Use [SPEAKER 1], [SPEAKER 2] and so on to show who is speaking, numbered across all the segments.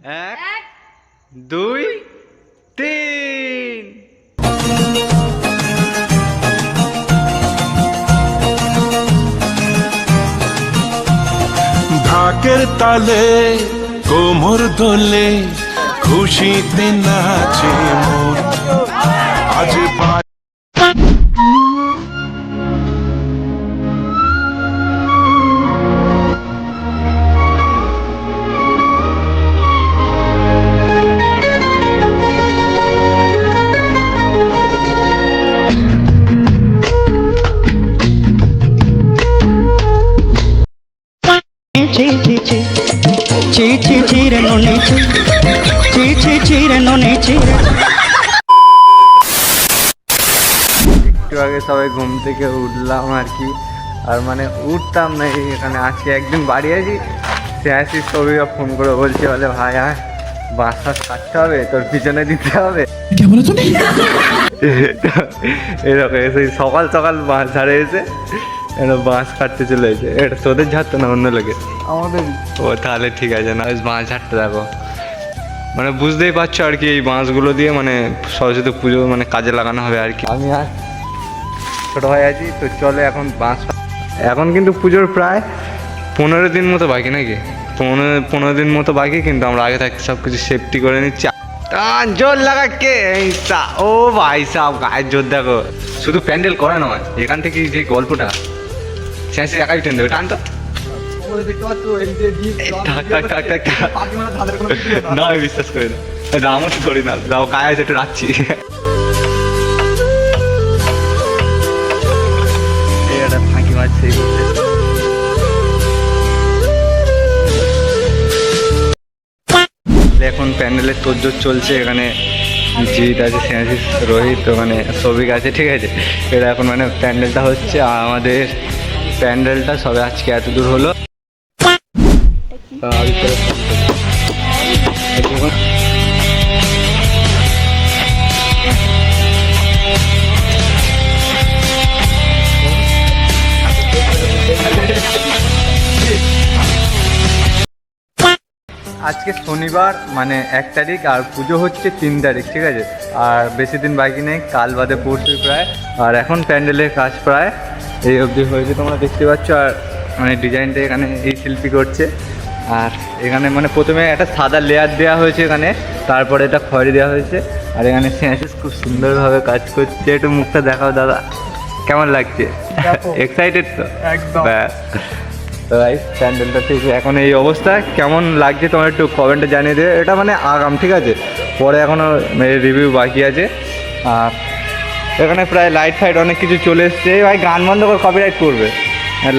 [SPEAKER 1] এক, দুই, তিন।
[SPEAKER 2] ঢাকের তালে কোমর দোলে খুশিতে নাচে মন আজ
[SPEAKER 1] একটু আগে সবাই ঘুম থেকে উঠলাম আর কি। আর মানে উঠতাম না, এখানে আজকে একদিন বাড়ি আছি। সে আসি সবিকা ফোন করে বলছে, বলে ভাই বাঁশ ফাঁস কাটতে হবে, তোর পিছনে দিতে হবে। এরকম এসে সকাল সকাল বাঁশ ঝাড়ে এসে বাঁশ কাটতে চলে এসে। এটা তোদের ঝাড়তো না অন্য লোকে?
[SPEAKER 3] আমাদের
[SPEAKER 1] ও তাহলে ঠিক আছে, না বাঁশ ঝাড়তে থাকো। মানে বুঝতেই পারছো আর কি, এই বাঁশগুলো দিয়ে মানে সরস্বতী পুজো মানে কাজে লাগানো হবে আর কি। আমি আর ছোটো ভাই আছি তো, চলে এখন বাঁশ। এখন কিন্তু পুজোর প্রায় 15 দিন মতো বাকি, নাকি 15 দিন মতো বাকি। কিন্তু আমরা আগে থাকতে সব কিছু সেফটি করে নিচ্ছি। জোর লাগা কে ও ভাই সাহেব, গায়ের জোর দেখো। শুধু প্যান্ডেল করা নয়, এখান থেকে যে গল্পটা শেষে একাই টেন দেবে। টান তো না, বিশ্বাস করি না, আমার তো করি না। যাও গায়ে আছে, একটু রাখছি। ফাঁকি মারছে এখন। প্যান্ডেলের তোড়জোড় চলছে এখানে। জিৎ আছে, স্নেহাশিস, রোহিত, ওখানে সবিক আছে, ঠিক আছে। এটা এখন মানে প্যান্ডেলটা হচ্ছে। আর আমাদের প্যান্ডেলটা সবে আজকে এত দূর হলো। আজকে শনিবার মানে 1 তারিখ, আর পুজো হচ্ছে 3 তারিখ, ঠিক আছে। আর বেশি দিন বাকি নেই, কাল বাদে পরশু প্রায়। আর এখন প্যান্ডেলের কাজ প্রায় এই অবধি হয়েছে, তোমরা দেখতে পাচ্ছ। আর মানে ডিজাইনটা এখানে এই শিল্পী করছে। আর এখানে মানে প্রথমে একটা সাদা লেয়ার দেওয়া হয়েছে এখানে, তারপরে এটা খয়েরি দেওয়া হয়েছে। আর এখানে স্নেহাশিস খুব সুন্দরভাবে কাজ করছে। একটু মুখটা দেখাও দাদা, কেমন লাগছে? এক্সাইটেড তো
[SPEAKER 3] একদম।
[SPEAKER 1] তো গাইস, প্যান্ডেলটা ঠিক এখন এই অবস্থা। কেমন লাগছে তোমার একটু কমেন্টে জানিয়ে দেবে। এটা মানে আগাম, ঠিক আছে, পরে এখনও রিভিউ বাকি আছে। আর এখানে প্রায় লাইট ফাইট অনেক কিছু চলে এসছে। ভাই গান বন্ধ করে কপিরাইট করবে।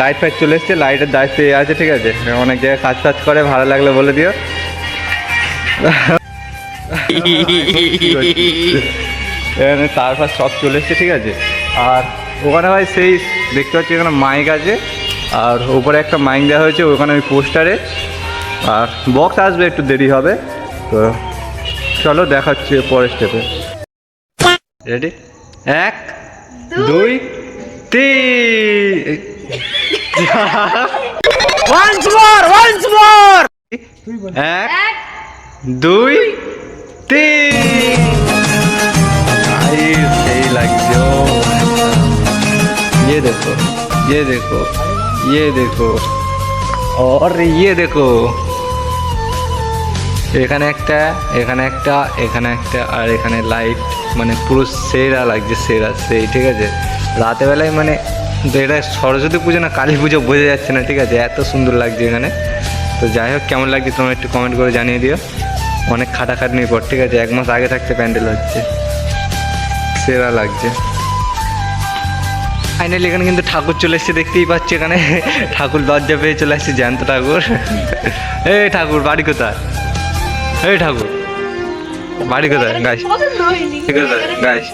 [SPEAKER 1] লাইট ফাইট চলে এসছে, লাইটের দায়িত্ব এ আছে, ঠিক আছে। অনেক জায়গায় কাজ টাজ করে, ভালো লাগলে বলে দিও। এখানে তারপর সব চলে এসছে, ঠিক আছে। আর ওখানে ভাই সেই দেখতে পাচ্ছি এখানে মাইক আছে। আর উপরে একটা মাইক দেওয়া হয়েছে ওখানে ওই পোস্টারে। আর বক্স আসবে, একটু দেরি হবে। তো চলো দেখাচ্ছি পরের স্টেপে। রেডি? 1, 2, 3।
[SPEAKER 3] once more
[SPEAKER 1] 1, 2, 3। सही लगছে। ও ये देखो, ये देखो, ये देखो, और ये देखो। এখানে একটা, এখানে একটা, এখানে একটা, আর এখানে লাইট। মানে পুরো সেরা লাগছে, সেরা সেই, ঠিক আছে। রাতের বেলায় মানে এটা সরস্বতী পুজো না কালী পুজো বোঝা যাচ্ছে না, ঠিক আছে, এত সুন্দর লাগছে এখানে। তো যাই হোক, কেমন লাগছে তোমরা একটু কমেন্ট করে জানিয়ে দিও। অনেক খাটাখাটনির পর, ঠিক আছে, 1 মাস আগে থাকতে প্যান্ডেল হচ্ছে, সেরা লাগছে। ফাইনালি এখানে কিন্তু ঠাকুর চলে এসছে, দেখতেই পাচ্ছি। এখানে ঠাকুর দরজা পেয়ে চলে আসছে, জ্যান্ত ঠাকুর। এই ঠাকুর বাড়ি কোথায়? এই ঠাকুর বাড়ি কোথায়? গাইস গাইস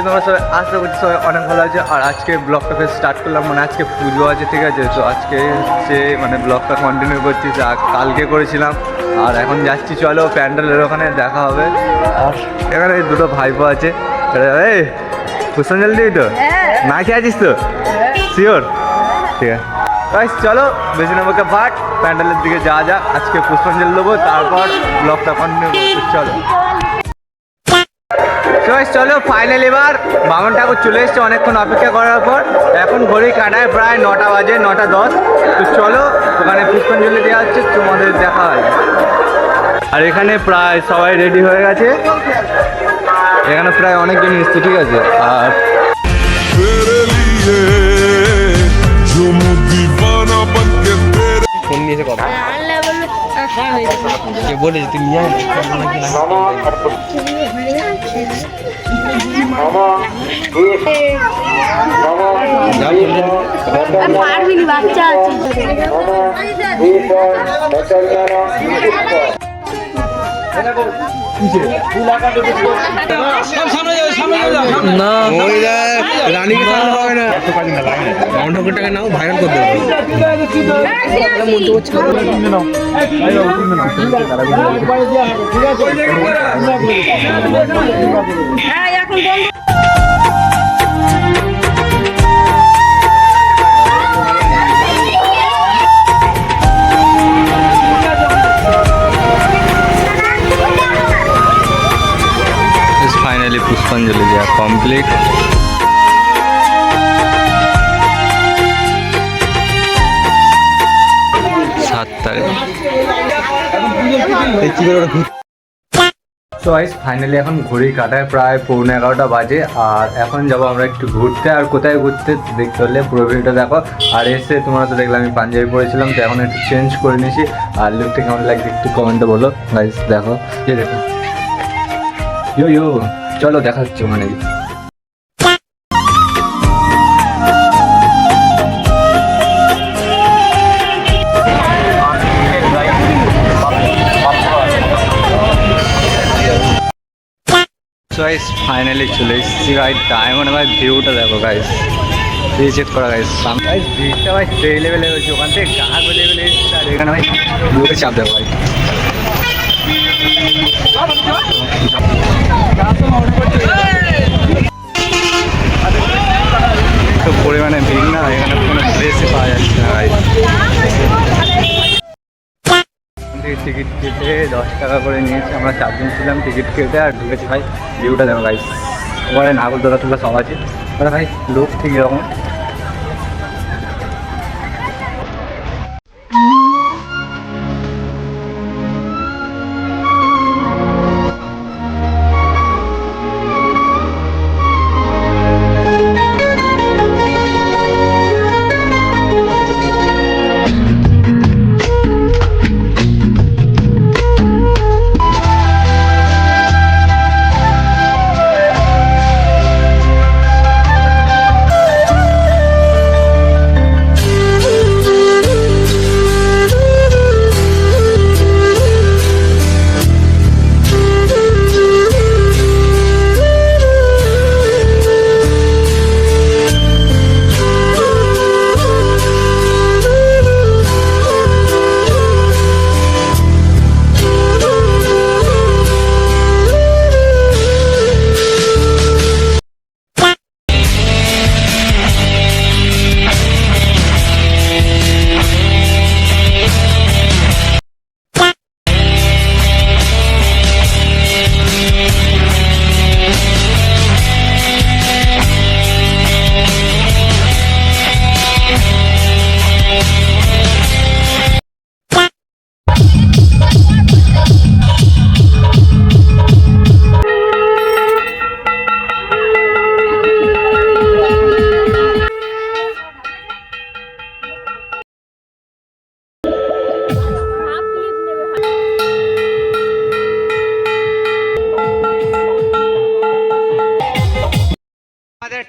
[SPEAKER 1] তোমরা সবাই আশা করছি সবাই অনেক ভালো আছে। আর আজকে ব্লগটাকে স্টার্ট করলাম, মানে আজকে পুজো আছে, ঠিক আছে। তো আজকে হচ্ছে মানে ব্লগটা কন্টিনিউ করছি, যা কালকে করেছিলাম। আর এখন যাচ্ছি, চলো প্যান্ডেলের ওখানে দেখা হবে। আর এখানে দুটো ভাইপো আছে। এই পুষ্পাঞ্জলি দিবি তো? না খেয়ে আছিস তো? শিওর? ঠিক আছে গাইস, চলো বেশি নম্বরকে ভাট প্যান্ডেলের দিকে যাওয়া যাক। আজকে পুষ্পাঞ্জলি দেবো, তারপর ব্লগটা কন্টিনিউ করবো। চলো চলো ফাইনাল এবার বামন ঠাকুর চলে এসছে অনেকক্ষণ অপেক্ষা করার পর। এখন ঘড়ি কাটায় প্রায় 9টা বাজে, 9:10। তো চলো ওখানে পুষ্পাঞ্জলি দেওয়া হচ্ছে, তোমাদের দেখা হয়। আর এখানে প্রায় সবাই রেডি হয়ে গেছে, এখানে প্রায় অনেকজন এসছে, ঠিক আছে। আর ফোন নিয়েছে কথা বলেছে তুই নিয়ে
[SPEAKER 3] পারবিনি, বাচ্চা আছে।
[SPEAKER 1] না রানীকে সামনে পাবে না, এত কাজ না লাগে না। বাউন্ড ঠাকুরটাকে নাও, ভাইরাল করে দেবো। ফাইনালি পুষ্পাঞ্জলি দেওয়া কমপ্লিট। ফাইনালি এখন ঘড়ি কাটায় প্রায় 11:15 বাজে। আর এখন যাবো আমরা একটু ঘুরতে। আর কোথায় ঘুরতে দেখতে হলে পুরো ভিডিওটা দেখো। আর এসে তোমরা তো দেখলাম আমি পাঞ্জাবি পরেছিলাম, তো এখন একটু চেঞ্জ করে নিয়েছি। আর লুকটা কেমন লাগছে একটু কমেন্টে বলো গাইস। দেখো যে দেখো ইয়ো চলো দেখা হচ্ছে মানে। গাইস ফাইনালি চলে এসেছি গাইস। টাইম মানে ভাই ভিউটা দেখো গাইস, ভিউ চেক করা গাইস। গাইস ভিউটা ভাই সেই লেভেলে হয়েছে, ওখান থেকে গা গলে গেলে এসেছে। আর এখানে ভাই ভিউকে চাপ দেখো ভাই। তো পরিমাণে ভিড় না, এখানে কোনো ড্রেসই পাওয়া যাচ্ছে না গাইস। টিকিট কেটে 10 টাকা করে নিয়েছি, আমরা 4 জন ছিলাম। টিকিট কেটে আর ঢুকেছি ভাই। ভিউটা দেখো গাইস, ওখানে নাগরদোলা টোলা সব আছে। ওরা ভাই লোক ঠিক এরকম।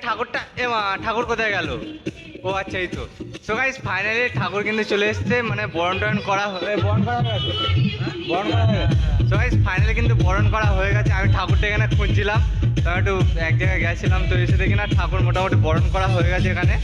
[SPEAKER 1] ঠাকুরটা ঠাকুর কোথায় গেল? ও আচ্ছা এই তো। সো গাইস ফাইনালি ঠাকুর কিন্তু চলে এসেছে, মানে বরণ টরণ করা হয়ে সো গাইস ফাইনালি কিন্তু বরণ করা হয়ে গেছে। আমি ঠাকুরটা এখানে খুঁজছিলাম, তো একটু এক জায়গায় গেছিলাম, তো এসে দেখি না ঠাকুর মোটামুটি বরণ করা হয়ে গেছে এখানে।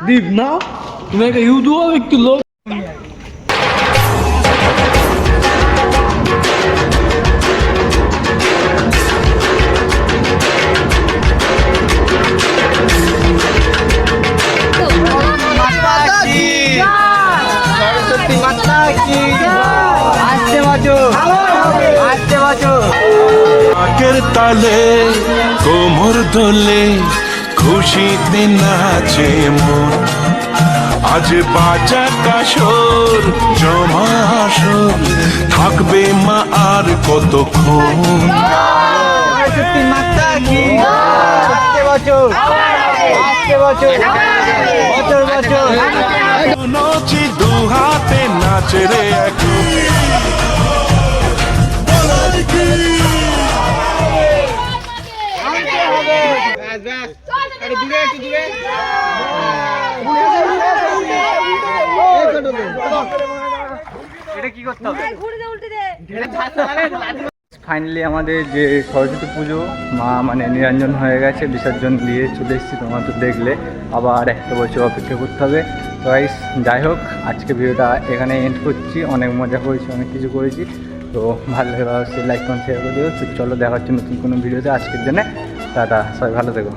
[SPEAKER 4] দীপ না তুমি একটা ইউটিউব একটু লোক
[SPEAKER 1] সরস্বতী মাতা কি আসতে বাজো, আসতে বাজো।
[SPEAKER 2] ঢাকের তালে কোমর দোলে খুশিতে নাচে মন, আজ বাজা কাশর জমা আসর, থাকবে মা আর কতক্ষণ।
[SPEAKER 1] সরস্বতী মাতা কি আসতে বাজো, আসতে বাজো, বছর বছর।
[SPEAKER 2] নচি দু হাতে নাচে রে এখন।
[SPEAKER 1] এটা কি করতে হবে? ফাইনালি আমাদের যে সরস্বতী পুজো মা মানে নিরঞ্জন হয়ে গেছে, বিসর্জন দিয়ে চলে এসেছি। তোমরা তো দেখলে, আবার একটা বছর অপেক্ষা করতে হবে। তো গাইস যাই হোক, আজকে ভিডিওটা এখানে এন্ড করছি। অনেক মজা করেছি, অনেক কিছু করেছি। তো ভালো লাগে অবশ্যই লাইক কমেন্ট শেয়ার করে দিও। তো চলো দেখা হচ্ছে নতুন কোনো ভিডিওতে। আজকের জন্য টাটা, সবাই ভালো থেকো।